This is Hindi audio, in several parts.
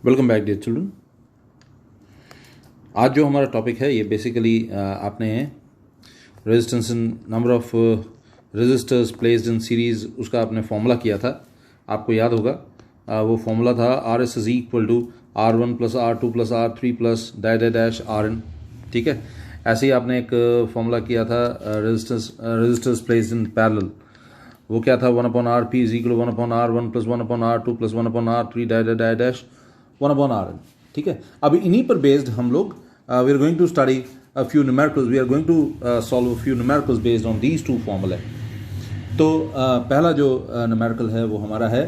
Welcome back dear children. आज जो हमारा टॉपिक है ये बेसिकली आपने resistance in number of resistors placed in series उसका आपने फॉर्मूला किया था, आपको याद होगा। वो फॉर्मूला था RS is equal to R1 plus R2 plus R3 plus dash RN। ठीक है, ऐसे ही आपने एक फॉर्मूला किया था रेजिस्टर्स प्लेस्ड इन पैरेलल। वो क्या था, 1/RP is equal 1/R1 plus 1/R2 plus 1/R3 dash 1/RN। ठीक है, अब इन्हीं पर बेस्ड हम लोग we are going to study a few numericals, we are going to solve a few numericals based on these two फॉर्मूले। तो पहला जो न्यूमेरिकल है वो हमारा है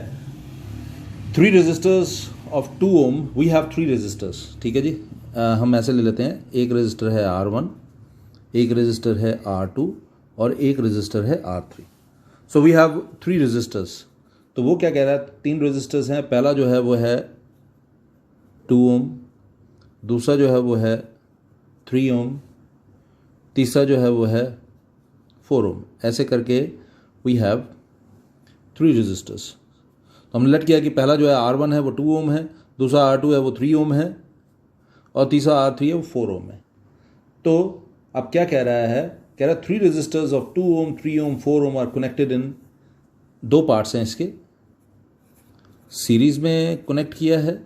3 resistors of 2 ohm, we have 3 resistors. ठीक है जी, हम ऐसे ले लेते हैं, एक रेजिस्टर है R1, एक रेजिस्टर है R2 और एक रेजिस्टर है R3। So we have 3 resistors. तो वो क्या कह रहा है, 3 रेजिस्टर्स हैं। पहला जो है वो है 2 ओम, दूसरा जो है वो है 3 ओम, तीसरा जो है वो है 4 ओम। ऐसे करके वी हैव 3 रेजिस्टर्स। तो हमने लेट किया कि पहला जो है R1 है वो 2 ओम है, दूसरा R2 है वो 3 ओम है और तीसरा R3 है वो 4 ओम है। तो अब क्या कह रहा है, कह रहा है 3 resistors of 2 ohm 3 ohm 4 ohm are connected in, 2 parts हैं इसके, सीरीज में कनेक्ट किया है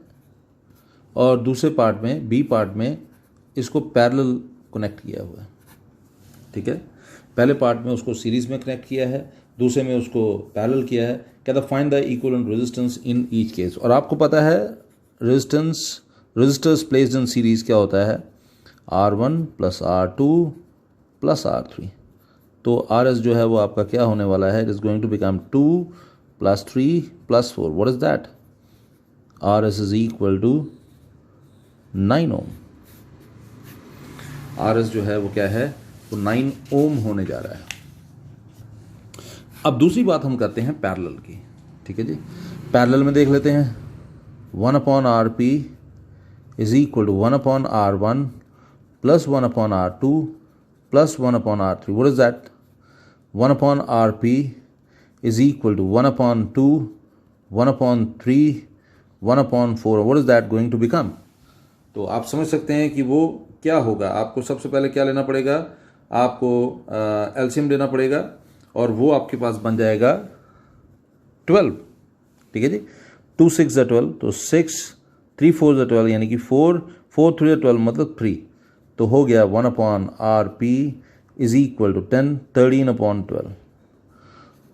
और दूसरे पार्ट में बी पार्ट में इसको पैरेलल कनेक्ट किया हुआ है। ठीक है, पहले पार्ट में उसको सीरीज में कनेक्ट किया है, दूसरे में उसको पैरेलल किया है। कहता find the equivalent resistance in each case. और आपको पता है रेजिस्टर्स प्लेस्ड इन सीरीज क्या होता है, R1 plus R2 plus R3। तो RS जो है वो आपका क्या होने वाला है, it is going to become 2 plus 3 plus 4। What is that, RS is equal to 9 ohm. RS जो है वो क्या है, वो 9 ओम होने जा रहा है। अब दूसरी बात हम करते हैं पैरेलल की। ठीक है जी, पैरेलल में देख लेते हैं 1/RP is equal to 1/R1 plus 1/R2 plus 1/R3। What is that, 1/RP is equal to 1/2 1/3 1/4। What is that going to become. तो आप समझ सकते हैं कि वो क्या होगा। आपको सबसे पहले क्या लेना पड़ेगा, आपको एलसीएम लेना पड़ेगा और वो आपके पास बन जाएगा 12। ठीक है जी, 2 6 ज़ा 12, तो 6 3 4 ज़ा 12 यानी कि 4 4 3 ज़ा 12 मतलब 3। तो हो गया 1/RP इज इक्वल टू 10 13/12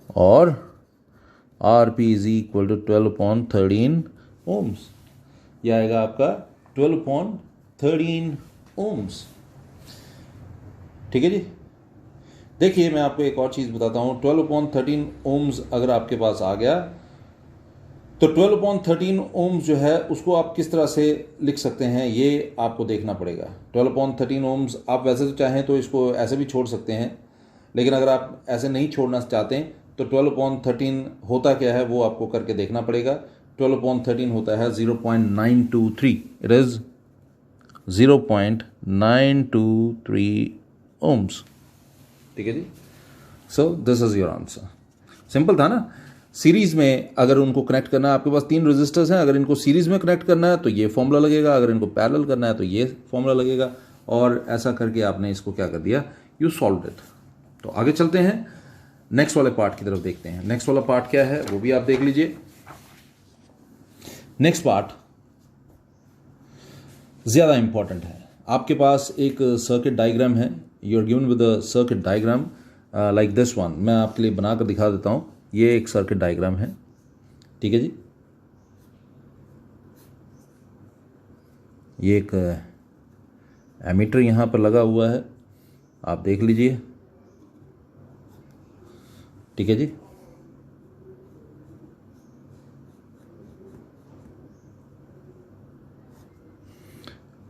और RP is equal to 12/13 ohms. यह आएगा आपका 12/13 ओम्स। ठीक है जी, देखिए मैं आपको एक और चीज़ बताता हूँ। 12/13 ओम्स अगर आपके पास आ गया तो 12/13 ओम्स जो है उसको आप किस तरह से लिख सकते हैं ये आपको देखना पड़ेगा। 12/13 ओम्स आप वैसे तो चाहें तो इसको ऐसे भी छोड़ सकते हैं, लेकिन अगर आप ऐसे नहीं छोड़ना चाहते तो 12/13 होता क्या है वो आपको करके देखना पड़ेगा। 12/13 होता है 0.923, इट इज 0.923 ओम्स। ठीक है जी, so this is your answer. Simple था ना। सीरीज में अगर उनको कनेक्ट करना है, आपके पास 3 रेजिस्टर्स हैं, अगर इनको सीरीज में कनेक्ट करना है तो ये फॉर्मूला लगेगा, अगर इनको पैरेलल करना है तो ये फॉर्मूला लगेगा। और ऐसा करके आपने इसको क्या कर दिया, यू सॉल्व्ड इट। तो आगे चलते हैं, नेक्स्ट वाले पार्ट की तरफ देखते हैं। नेक्स्ट वाला पार्ट क्या है वो भी आप देख लीजिए। नेक्स्ट पार्ट ज़्यादा इंपॉर्टेंट है। आपके पास एक सर्किट डायग्राम है, you are given with a circuit diagram like this one. मैं आपके लिए बनाकर दिखा देता हूँ। ये एक सर्किट डायग्राम है। ठीक है जी, ये एक एमीटर यहाँ पर लगा हुआ है, आप देख लीजिए। ठीक है जी,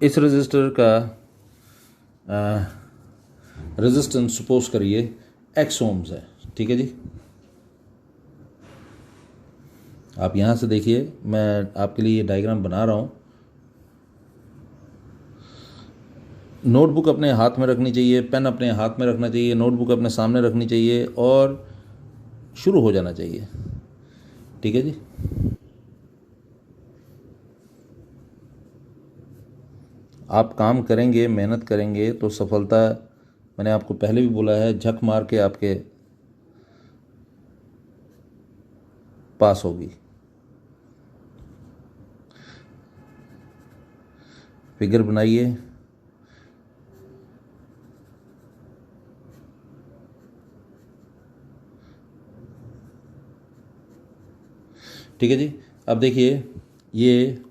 इस रेजिस्टर का रेजिस्टेंस सपोज करिए x ओम्स है। ठीक है जी, आप यहाँ से देखिए, मैं आपके लिए ये डायग्राम बना रहा हूँ। नोटबुक अपने हाथ में रखनी चाहिए, पेन अपने हाथ में रखना चाहिए, नोटबुक अपने सामने रखनी चाहिए और शुरू हो जाना चाहिए। ठीक है जी, आप काम करेंगे, मेहनत करेंगे तो सफलता, मैंने आपको पहले भी बोला है, झक मार के आपके पास होगी। फिगर बनाइए। ठीक है जी। अब देखिए ये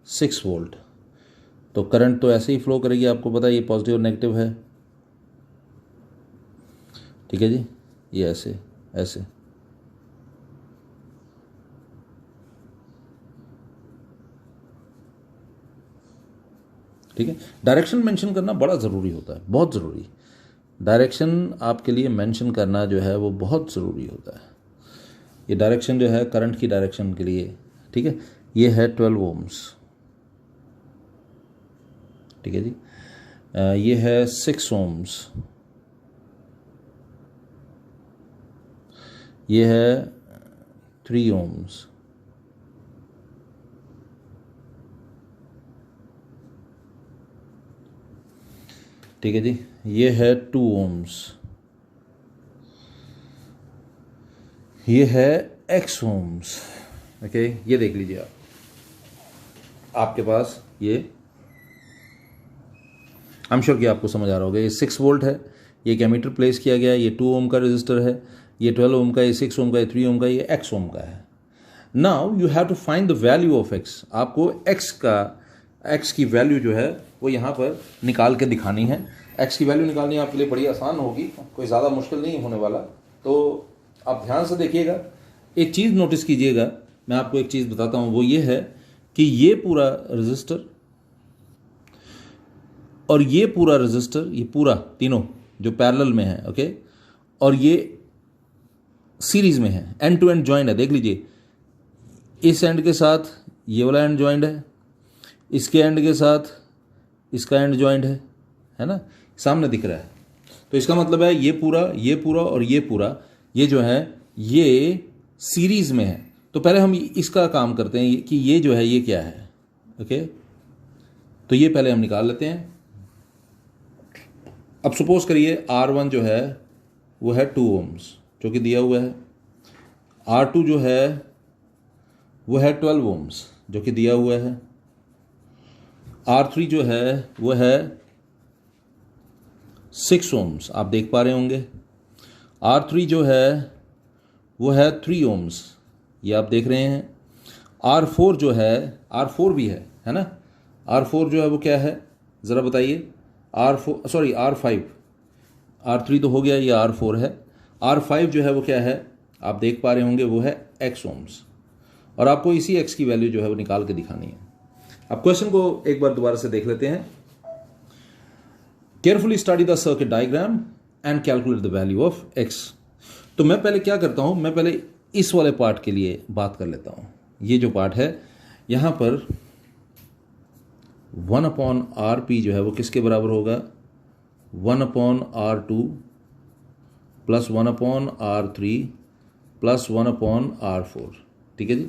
6 वोल्ट, तो करंट तो ऐसे ही फ्लो करेगी, आपको पता है ये पॉजिटिव और नेगेटिव है। ठीक है जी, ये ऐसे ऐसे। ठीक है, डायरेक्शन मेंशन करना बड़ा ज़रूरी होता है, बहुत ज़रूरी। डायरेक्शन आपके लिए मेंशन करना जो है वो बहुत ज़रूरी होता है। ये डायरेक्शन जो है करंट की डायरेक्शन के लिए, ठीक है, ये है 12 ओम्स। ठीक है जी, ये है 6 ओम्स, ये है 3 ओम्स, ठीक है जी, ये है 2 ओम्स, ये है x ओम्स। ओके, ये देख लीजिए आप, आपके पास ये, आई एम श्योर कि आपको समझ आ रहा होगा। ये 6 वोल्ट है, ये एक एमीटर प्लेस किया गया है, ये 2 ओम का रजिस्टर है, ये 12 ओम का, ये 6 ओम का, ये 3 ओम का, ये x ओम का है। Now you have to find the value of x। आपको x की वैल्यू जो है वो यहाँ पर निकाल के दिखानी है। x की वैल्यू निकालनी आपके लिए बड़ी आसान होगी, कोई ज़्यादा मुश्किल नहीं होने वाला। तो आप ध्यान से देखिएगा, एक चीज़ नोटिस कीजिएगा, मैं आपको एक चीज़ बताता हूँ, वो ये है कि ये पूरा रजिस्टर और ये पूरा रजिस्टर, ये पूरा तीनों जो पैरेलल में है, ओके, और ये सीरीज में है, एंड टू एंड जॉइंट है। देख लीजिए, इस एंड के साथ ये वाला एंड जॉइंट है, इसके एंड के साथ इसका एंड जॉइंट है ना, सामने दिख रहा है। तो इसका मतलब है ये पूरा और ये पूरा, ये जो है ये सीरीज में है। तो पहले हम इसका काम करते हैं कि ये जो है ये क्या है, ओके। तो ये पहले हम निकाल लेते हैं। अब सपोज करिए R1 जो है वो है 2 ओम्स जो कि दिया हुआ है, R2 जो है वो है 12 ओम्स जो कि दिया हुआ है, R3 जो है वो है 6 ओम्स, आप देख पा रहे होंगे, R3 जो है वो है 3 ओम्स, ये आप देख रहे हैं, R4 जो है, R4 भी है ना, R4 जो है वो क्या है ज़रा बताइए, R5, R3 तो हो गया, ये R4 है, R5 जो है वो क्या है आप देख पा रहे होंगे, वो है x ओम्स, और आपको इसी x की वैल्यू जो है वो निकाल के दिखानी है। अब क्वेश्चन को एक बार दोबारा से देख लेते हैं। Carefully study the circuit diagram and calculate the value of x। तो मैं पहले क्या करता हूं, मैं पहले इस वाले पार्ट के लिए बात कर लेता हूं। ये जो पार्ट है यहां पर 1/RP जो है वो किसके बराबर होगा, 1/R2 plus 1/R3 plus 1/R4। ठीक है जी,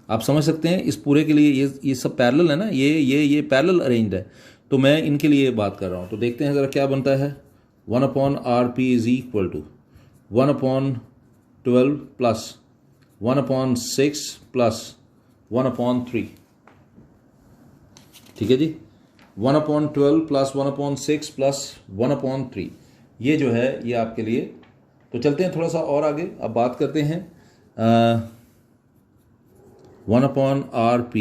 आप समझ सकते हैं इस पूरे के लिए ये सब पैरेलल है ना, ये पैरेलल अरेंज्ड है, तो मैं इनके लिए बात कर रहा हूँ। तो देखते हैं ज़रा क्या बनता है। 1/RP is equal to 1/12 plus 1/6 plus 1/3। ठीक है जी, 1/12 प्लस 1/6 प्लस 1/3, ये जो है ये आपके लिए। तो चलते हैं थोड़ा सा और आगे, अब बात करते हैं 1/RP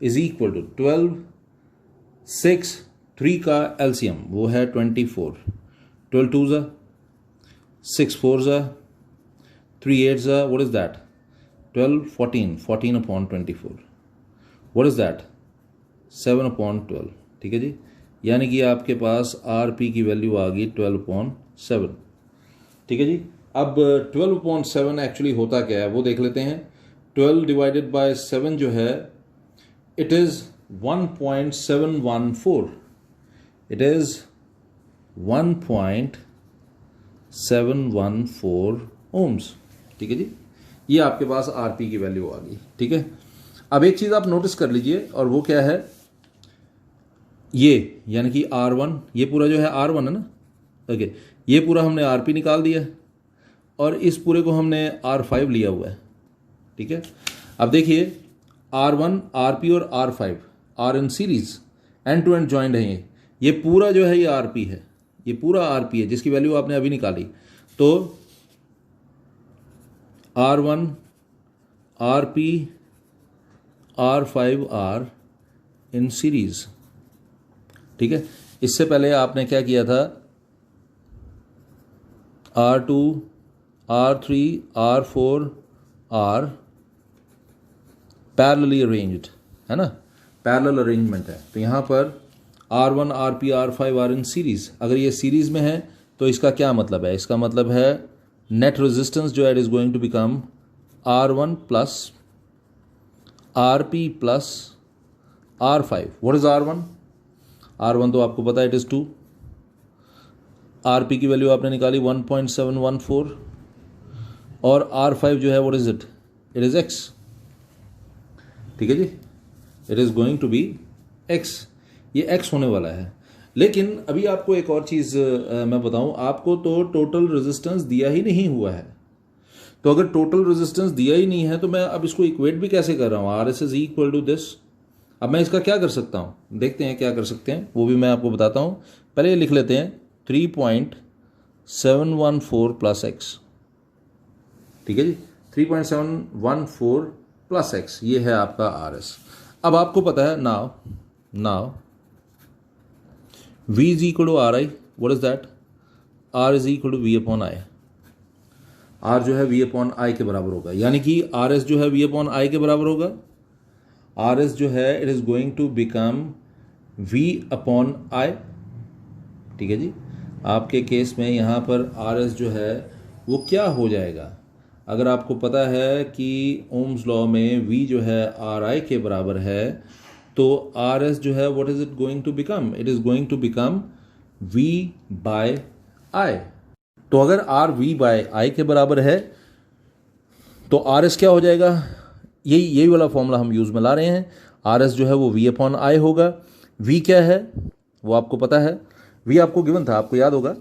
इज इक्वल टू 12, 6, 3 का एलसीएम वो है 24, 12 2 ज़ा, 6 4 ज़ा, 3 8 ज़ा, what is that, 12 14, 14/24, what is that, 7/12। ठीक है जी, यानी कि आपके पास RP की वैल्यू आ गई 12/7। ठीक है जी, अब 12/7 एक्चुअली होता क्या है वो देख लेते हैं। 12 डिवाइडेड बाय 7 जो है it is 1.714, it is 1.714 ohms. ठीक है जी, ये आपके पास RP की वैल्यू आ गई। ठीक है, अब एक चीज़ आप नोटिस कर लीजिए, और वो क्या है, ये यानी कि R1, ये पूरा जो है R1 है ना, ओके, ये पूरा हमने RP निकाल दिया और इस पूरे को हमने R5 लिया हुआ है, ठीक है। अब देखिए R1, RP और R5 are in series, end to end joint है ये पूरा जो है ये RP है, ये पूरा RP है जिसकी वैल्यू आपने अभी निकाली। तो R1, RP, R5 are in series, ठीक है। इससे पहले आपने क्या किया था, R2, R3, R4 are parallelly arranged, है ना, पैरेलल अरेंजमेंट है। तो यहाँ पर R1, RP, R5 are in series, अगर ये सीरीज में है तो इसका क्या मतलब है, इसका मतलब है नेट रेजिस्टेंस जो है it is going to become R1 plus RP plus R5। What is R1? R1 तो आपको पता है इट इज़ 2, RP की वैल्यू आपने निकाली 1.714 और R5 जो है what is it is X, ठीक है जी, it is going to be X, ये X होने वाला है। लेकिन अभी आपको एक और चीज़ मैं बताऊं, आपको तो टोटल रेजिस्टेंस दिया ही नहीं हुआ है। तो अगर टोटल रेजिस्टेंस दिया ही नहीं है तो मैं अब इसको इक्वेट भी कैसे कर रहा हूँ, RS is equal to this. अब मैं इसका क्या कर सकता हूँ, देखते हैं क्या कर सकते हैं, वो भी मैं आपको बताता हूँ। पहले ये लिख लेते हैं 3.714 प्लस एक्स, ठीक है जी, 3.714 प्लस एक्स, ये है आपका RS। अब आपको पता है now V is equal to RI, what is that, R is equal to V upon I. R जो है V अपॉन आई के बराबर होगा, यानी कि RS जो है V अपॉन आई के बराबर होगा। RS जो है it is going to become V upon I, ठीक है जी। आपके केस में यहाँ पर RS जो है वो क्या हो जाएगा, अगर आपको पता है कि ओम्स लॉ में V जो है RI के बराबर है तो RS जो है what is it going to become, it is going to become V by I। तो अगर R V बाय I के बराबर है तो RS क्या हो जाएगा, यही वाला फॉर्मूला हम यूज़ में ला रहे हैं। RS जो है वो V अपॉन आई होगा। V क्या है वो आपको पता है, V आपको गिवन था, आपको याद होगा।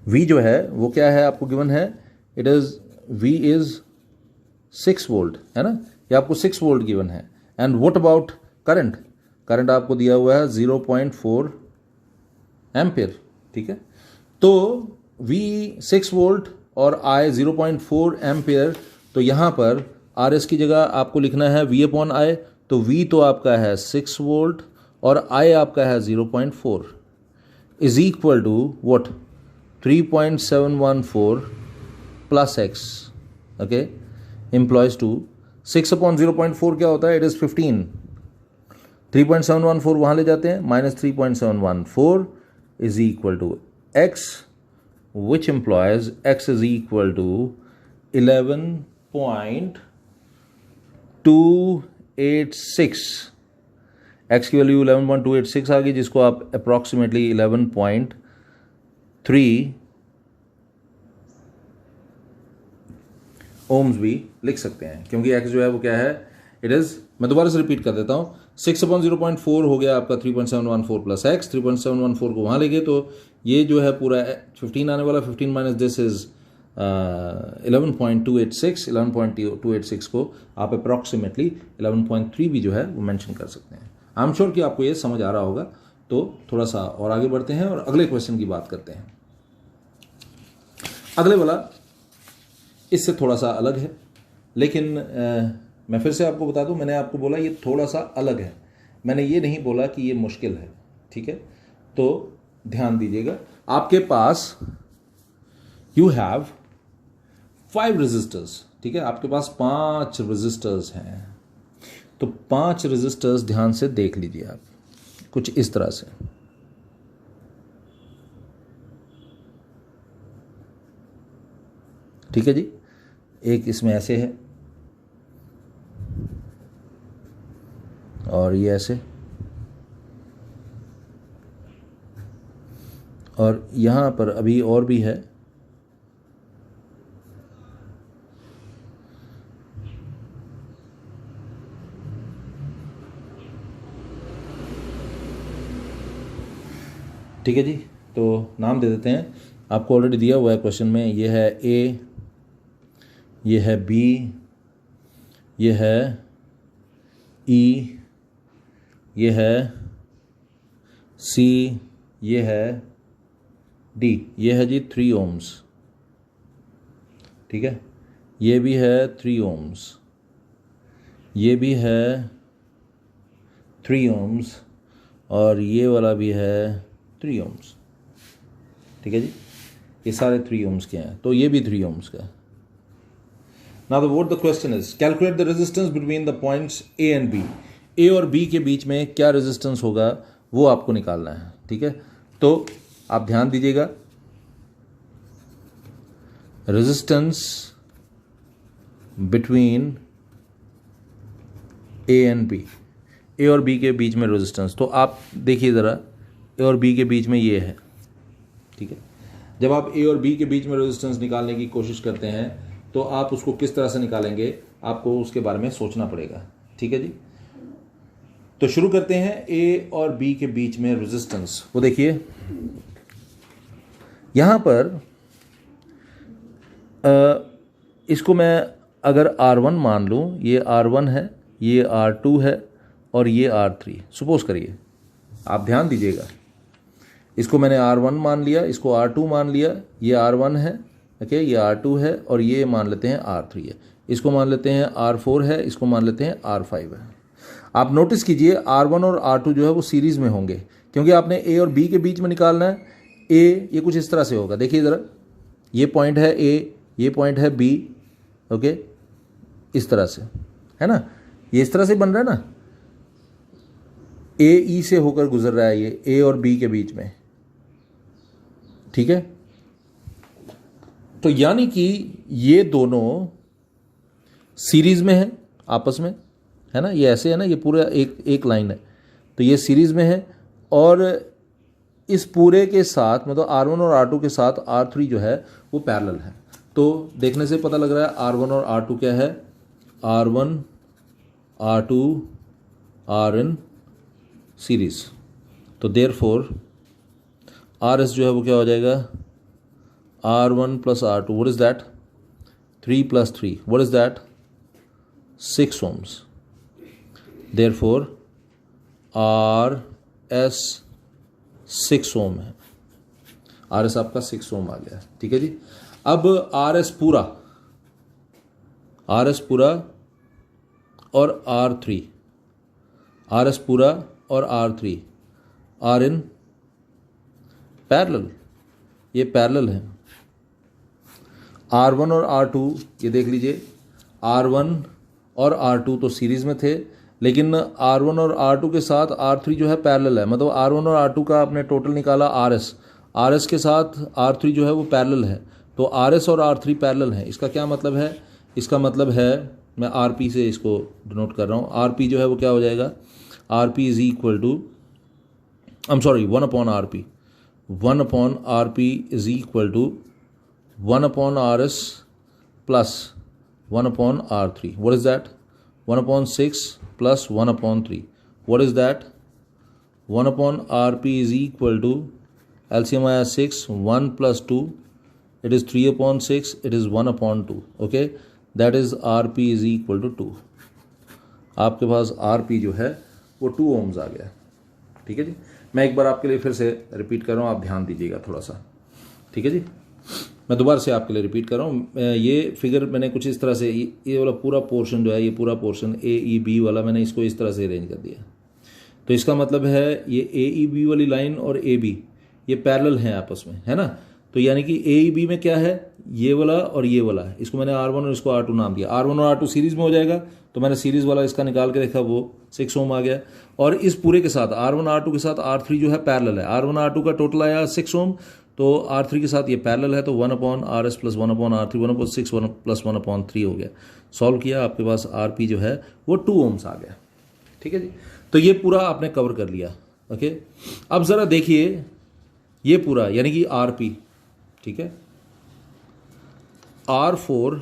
V जो है वो क्या है आपको गिवन है, it is V is 6 volt, है ना, ये आपको 6 वोल्ट गिवन है। And what about current, current आपको दिया हुआ है 0.4 एम्पियर, ठीक है। तो V 6 वोल्ट और I 0.4 एम्पियर, तो यहाँ पर RS की जगह आपको लिखना है V अपॉन आई। तो V तो आपका है 6 वोल्ट और I आपका है 0.4 is equal to what, 3.714 plus x, okay, implies to 6 upon 0.4 क्या होता है, इट इज़ 15, 3.714 वहाँ ले जाते हैं, minus 3.714 is equal to x, which implies x is equal to 11.286। x की वैल्यू 11.286 आ गई, जिसको आप अप्रॉक्सीमेटली 11.3 ओम्स भी लिख सकते हैं, क्योंकि x जो है वो क्या है, इट इज़, मैं दोबारा से रिपीट कर देता हूँ, 6 अपॉन 0.4 हो गया आपका 3.714 प्लस एक्स, 3.714 को वहाँ ले गए तो ये जो है पूरा 15 आने वाला, 15 माइनस दिस इज 11.286, 11.286 को आप अप्रॉक्सीमेटली 11.3 भी जो है वो मेंशन कर सकते हैं। आई एम श्योर कि आपको ये समझ आ रहा होगा। तो थोड़ा सा और आगे बढ़ते हैं और अगले क्वेश्चन की बात करते हैं। अगले वाला इससे थोड़ा सा अलग है, लेकिन मैं फिर से आपको बता दूं, मैंने आपको बोला ये थोड़ा सा अलग है, मैंने ये नहीं बोला कि ये मुश्किल है, ठीक है। तो ध्यान दीजिएगा, आपके पास यू हैव 5 रेजिस्टर्स, ठीक है, आपके पास 5 रेजिस्टर्स हैं। तो 5 रेजिस्टर्स ध्यान से देख लीजिए आप, कुछ इस तरह से, ठीक है जी। एक इसमें ऐसे है और ये ऐसे, और यहाँ पर अभी और भी है, ठीक है जी, तो नाम दे देते हैं, आपको ऑलरेडी दिया हुआ है क्वेश्चन में। ये है ए, ये है बी, ये है ई, ये है सी, ये है डी। ये है जी 3 ohms, ठीक है। ये भी है 3 ohms, ये भी है 3 ohms, और ये वाला भी है 3 ohms, ठीक है जी। ये सारे 3 ohms के हैं, तो ये भी 3 ohms का है। Now what the question is, calculate the resistance between the points A and B. A और B के बीच में क्या रेजिस्टेंस होगा वो आपको निकालना है, ठीक है। तो आप ध्यान दीजिएगा, resistance between A and B, A और B के बीच में रेजिस्टेंस। तो आप देखिए ज़रा, A और B के बीच में ये है, ठीक है। जब आप A और B के बीच में रेजिस्टेंस निकालने की कोशिश करते हैं तो आप उसको किस तरह से निकालेंगे, आपको उसके बारे में सोचना पड़ेगा, ठीक है जी। तो शुरू करते हैं A और B के बीच में रेजिस्टेंस। वो देखिए यहां पर इसको मैं अगर R1 मान लूं, ये R1 है, ये R2 है और ये R3, सपोज करिए। आप ध्यान दीजिएगा, इसको मैंने R1 मान लिया, इसको R2 मान लिया, ये R1 है, ओके, ये R2 है और ये मान लेते हैं R3 है, इसको मान लेते हैं R4 है, इसको मान लेते हैं R5 है। आप नोटिस कीजिए R1 और R2 जो है वो सीरीज में होंगे, क्योंकि आपने A और B के बीच में निकालना है। A ये कुछ इस तरह से होगा, देखिए ज़रा, ये पॉइंट है A, ये पॉइंट है B, ओके, इस तरह से है ना, ये इस तरह से बन रहा है ना, A E से होकर गुजर रहा है ये A और B के बीच में, ठीक है। तो यानी कि ये दोनों सीरीज में है आपस में, है ना, ये ऐसे है ना, ये पूरा एक लाइन है, तो ये सीरीज में है। और इस पूरे के साथ मतलब R1 और R2 के साथ R3 जो है वो पैरेलल है। तो देखने से पता लग रहा है R1 और R2 क्या है, R1 R2 are in series. तो देयरफॉर RS जो है वो क्या हो जाएगा, R1 plus R2, what is that, 3 plus 3, what is that, 6 ohms. Therefore RS 6 ohm है, RS आपका 6 ohm आ गया, ठीक है जी। अब RS पूरा और R3, RS पूरा और R3 आर इन पैरेलल, ये पैरेलल है। R1 और R2 ये देख लीजिए, R1 और R2 तो सीरीज़ में थे, लेकिन R1 और R2 के साथ R3 जो है पैरेलल है। मतलब R1 और R2 का आपने टोटल निकाला RS के साथ R3 जो है वो पैरेलल है। तो RS और R3 पैरेलल है। इसका क्या मतलब है, इसका मतलब है, मैं RP से इसको डिनोट कर रहा हूँ। RP जो है वो क्या हो जाएगा, RP is equal to, 1 upon RP, 1 upon RP is equal to 1 upon RS plus 1 upon R3. What is that? 1 upon 6 plus 1 upon 3. What is that? 1 upon RP is equal to, LCM आया 6, 1 plus 2, it is 3 upon 6, it is 1 upon 2. Okay? That is RP is equal to 2. आपके पास RP जो है वो 2 ohms आ गया, ठीक है जी। मैं एक बार आपके लिए फिर से रिपीट कर रहा हूँ, आप ध्यान दीजिएगा थोड़ा सा, ठीक है जी। मैं दोबारा से आपके लिए रिपीट कर रहा हूँ। ये फिगर मैंने कुछ इस तरह से, ये वाला पूरा पोर्शन जो है, ये पूरा पोर्शन AEB वाला मैंने इसको इस तरह से अरेंज कर दिया। तो इसका मतलब है ये AEB वाली लाइन और AB ये पैरेलल हैं आपस में, है ना। तो यानी कि AEB में क्या है, ये वाला और ये वाला है। इसको मैंने R1 और इसको R2 नाम दिया। R1 और R2 सीरीज़ में हो जाएगा, तो मैंने सीरीज़ वाला इसका निकाल के देखा, वो 6 ohm आ गया। और इस पूरे के साथ R1 R2 के साथ R3 जो है पैरेलल है। R1 R2 का टोटल आया 6 ohm, तो R3 के साथ ये पैरेलल है, तो 1 upon RS plus 1 upon R3, 1 upon 6 1 plus 1 upon 3 हो गया। सॉल्व किया, आपके पास RP जो है वो 2 ohms आ गया, ठीक है जी। तो ये पूरा आपने कवर कर लिया, ओके। अब ज़रा देखिए ये पूरा यानी कि RP, ठीक है, R4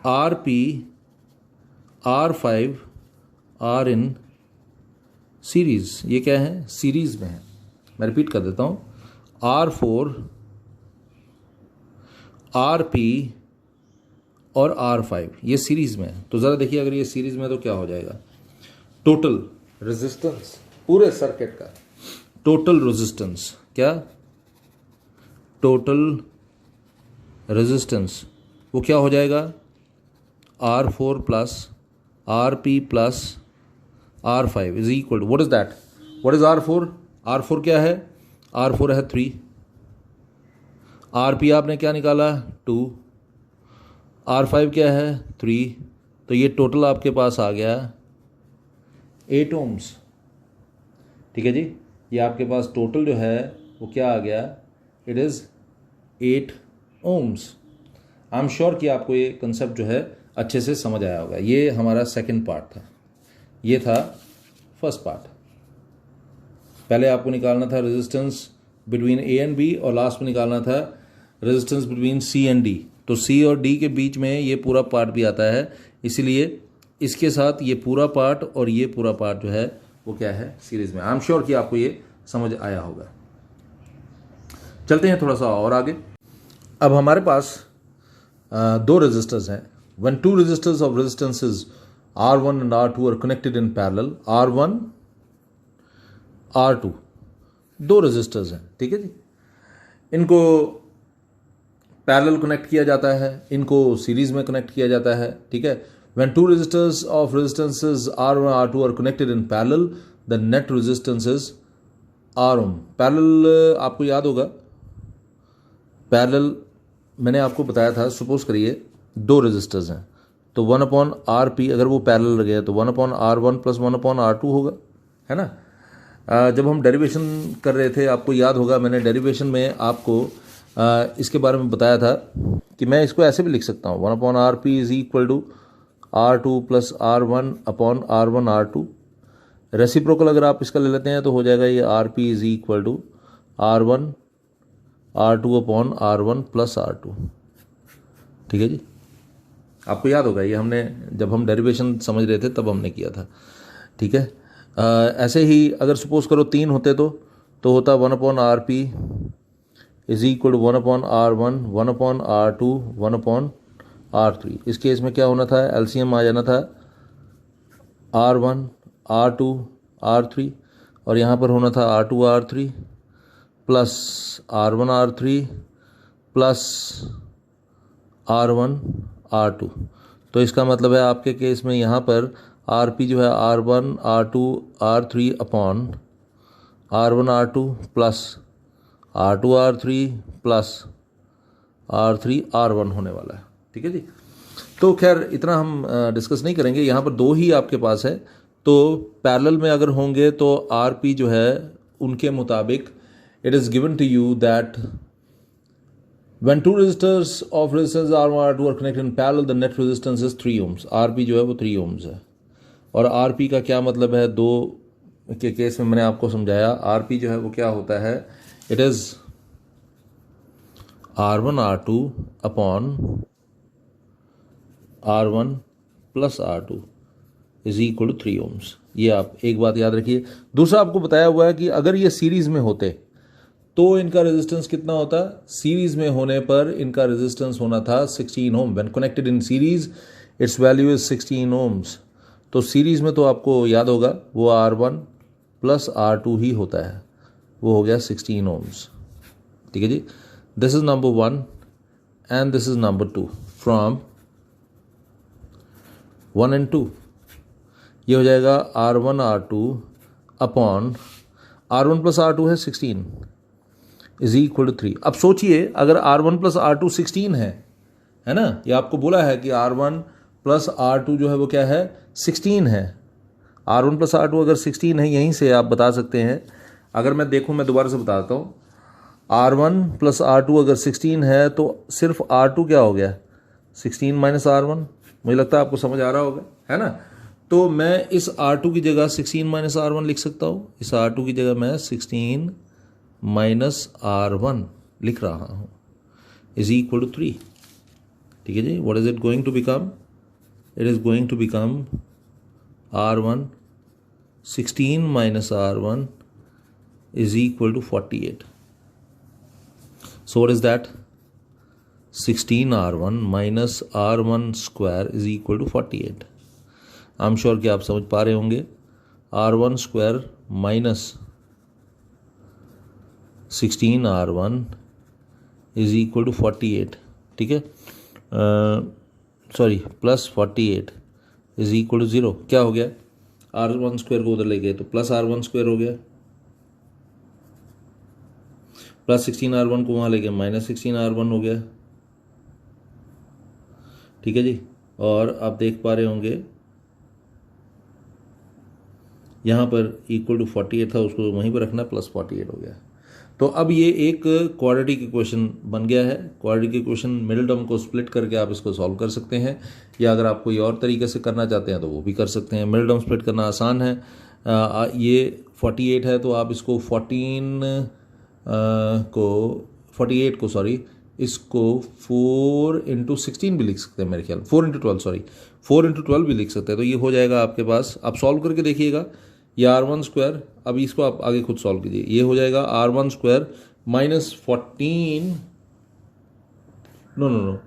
RP R5 R इन सीरीज़, ये क्या है, सीरीज़ में है, मैं रिपीट कर देता हूँ, R4, RP और R5 ये सीरीज़ में है। तो ज़रा देखिए, अगर ये सीरीज़ में तो क्या हो जाएगा, टोटल रेजिस्टेंस पूरे सर्किट का टोटल रेजिस्टेंस, क्या टोटल रेजिस्टेंस वो क्या हो जाएगा, R4 plus RP plus R5 is equal to what is that, what is R4, R4 क्या है, R4 है 3, RP आपने क्या निकाला 2, R5 क्या है 3, तो ये टोटल आपके पास आ गया 8 ओम्स। ठीक है जी, ये आपके पास टोटल जो है वो क्या आ गया, it is 8 ohms. I am sure कि आपको ये कंसेप्ट जो है अच्छे से समझ आया होगा। ये हमारा सेकंड पार्ट था, ये था फर्स्ट पार्ट। पहले आपको निकालना था resistance between A and B, और लास्ट में निकालना था resistance between C and D. तो सी और डी के बीच में ये पूरा पार्ट भी आता है, इसीलिए इसके साथ ये पूरा पार्ट और ये पूरा पार्ट जो है वो क्या है, सीरीज में। आई एम श्योर कि आपको ये समझ आया होगा। चलते हैं थोड़ा सा और आगे। अब हमारे पास दो रेजिस्टर्स हैं। When two resistors of resistances R1 and R2 are connected in parallel, R1 R2 दो रेजिस्टर्स हैं, ठीक है जी। इनको पैरेलल कनेक्ट किया जाता है, इनको सीरीज में कनेक्ट किया जाता है, ठीक है। When two resistors of resistances R1 R2 are connected in parallel, the net resistance is R ohm. Parallel आपको याद होगा, पैरेलल मैंने आपको बताया था, सपोज करिए दो रेजिस्टर्स हैं तो 1/RP अगर वो पैरेलल गया तो 1/R1 प्लस 1/R2 होगा, है ना। जब हम डेरिवेशन कर रहे थे, आपको याद होगा मैंने डेरिवेशन में आपको इसके बारे में बताया था कि मैं इसको ऐसे भी लिख सकता हूँ, 1/RP is equal to R2 plus R1 upon R1 R2। Reciprocal अगर आप इसका ले लेते हैं तो हो जाएगा ये RP is equal to R1 R2 upon R1 plus R2। ठीक है जी, आपको याद होगा ये हमने जब हम डेरिवेशन समझ रहे थे तब हमने किया था, ठीक है। ऐसे ही अगर सपोज करो 3 होते तो होता 1/RP is equal to 1/R1 1/R2 1/R3। इस केस में क्या होना था, एलसीएम आ जाना था R1 R2 R3, और यहाँ पर होना था R2 R3 plus R1 R3 plus R1 R2। तो इसका मतलब है आपके केस में यहाँ पर RP जो है R1 R2 R3 upon R1 R2 plus R2 R3 plus R3 R1 होने वाला है, ठीक है जी। तो खैर इतना हम डिस्कस नहीं करेंगे, यहाँ पर दो ही आपके पास है, तो पैरेलल में अगर होंगे तो RP जो है उनके मुताबिक it is given to you that when two resistors of resistance R1 R2 are connected in parallel, the net resistance is 3 ohms। RP जो है वो 3 ohms है। और RP का क्या मतलब है, दो के केस में मैंने आपको समझाया। RP जो है वो क्या होता है, it is R1 R2 upon R1 plus R2 is equal to 3 ohms। ये आप एक बात याद रखिए। दूसरा आपको बताया हुआ है कि अगर ये सीरीज में होते तो इनका रेजिस्टेंस कितना होता, सीरीज में होने पर इनका रेजिस्टेंस होना था 16 ohm. When connected in series its value is 16 ohms. तो सीरीज में तो आपको याद होगा वो R1 प्लस R2 ही होता है, वो हो गया 16 ओम्स, ठीक है जी। This is number 1 and this is number 2 from 1 and 2। ये हो जाएगा R1 R2 upon R1 plus R2 है 16 इज इक्वल टू 3। अब सोचिए अगर R1 प्लस R2 16 है ना, ये आपको बोला है कि R1 प्लस R2 जो है वो क्या है 16 है। R1 प्लस R2 अगर 16 है, यहीं से आप बता सकते हैं। अगर मैं देखूं, मैं दोबारा से बताता हूँ, R1 प्लस R2 अगर 16 है तो सिर्फ R2 क्या हो गया 16 माइनस R1। मुझे लगता है आपको समझ आ रहा होगा, है ना। तो मैं इस R2 की जगह 16 माइनस R1 लिख सकता हूँ, इस R2 की जगह मैं 16 माइनस R1 लिख रहा हूँ इज इक्वल टू 3, ठीक है जी। What is it going to become, it is going to become R1 16 minus R1 is equal to 48. So what is that? 16r1 minus r1 square is equal to 48. I'm sure कि आप समझ पा रहे होंगे. r1 square minus 16r1 is equal to 48. ठीक है, sorry plus 48 is equal to 0. क्या हो गया? r1 स्क्वायर को उधर ले गए तो प्लस r1 स्क्वायर हो गया, प्लस 16r1 को वहाँ ले गए माइनस 16r1 हो गया. ठीक है जी. और आप देख पा रहे होंगे यहाँ पर इक्वल टू 48 था, उसको वहीं पर रखना, प्लस 48 हो गया. तो अब ये एक क्वाड्रेटिक इक्वेशन बन गया है. क्वाड्रेटिक इक्वेशन मिडिल टर्म को स्प्लिट करके आप इसको सॉल्व कर सकते हैं, या अगर आप कोई और तरीके से करना चाहते हैं तो वो भी कर सकते हैं. मिडिल टर्म स्प्लिट करना आसान है. ये 48 है तो आप इसको 48 को सॉरी इसको 4 इंटू 16 भी लिख सकते हैं मेरे ख्याल, 4 इंटू 12 सॉरी 4 इंटू 12 भी लिख सकते हैं. तो ये हो जाएगा आपके पास. आप सॉल्व करके देखिएगा. ये r1 स्क्वायर, अब इसको आप आगे खुद सॉल्व कीजिए. ये हो जाएगा r1 square minus 14 no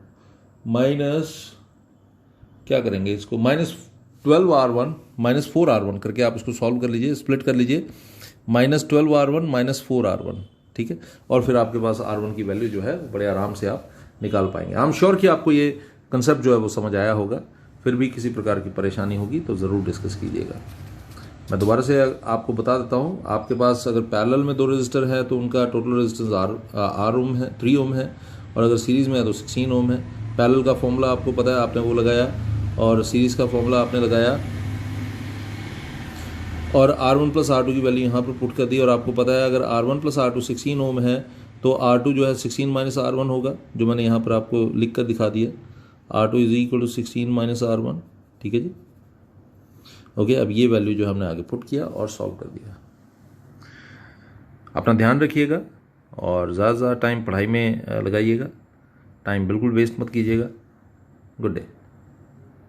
minus क्या करेंगे इसको, माइनस 12r1 माइनस 4r1 करके आप इसको सॉल्व कर लीजिए, स्प्लिट कर लीजिए. Minus 12r1 minus 4r1. ठीक है, और फिर आपके पास r1 की वैल्यू जो है बड़े आराम से आप निकाल पाएंगे. आई एम श्योर कि आपको ये कंसेप्ट जो है वो समझ आया होगा. फिर भी किसी प्रकार की परेशानी होगी तो ज़रूर डिस्कस कीजिएगा. मैं दोबारा से आपको बता देता हूँ, आपके पास अगर पैरेलल में 2 रेजिस्टर है तो उनका टोटल रेजिस्टेंस आर ओम है, 3 ओम है, और अगर सीरीज़ में है तो 16 ओम है. पैरेलल का फॉर्मूला आपको पता है, आपने वो लगाया, और सीरीज़ का फॉर्मूला आपने लगाया, और R1 प्लस R2 की वैल्यू यहाँ पर पुट कर दी. और आपको पता है अगर R1 प्लस R2 16 ओम है तो R2 जो है 16 माइनस R1 होगा, जो मैंने यहाँ पर आपको लिख कर दिखा दिया. R2 is equal to 16 minus R1. ठीक है जी. ओके, अब ये वैल्यू जो हमने आगे पुट किया और सॉल्व कर दिया. अपना ध्यान रखिएगा और ज़्यादा टाइम पढ़ाई में लगाइएगा. टाइम बिल्कुल वेस्ट मत कीजिएगा. Good day.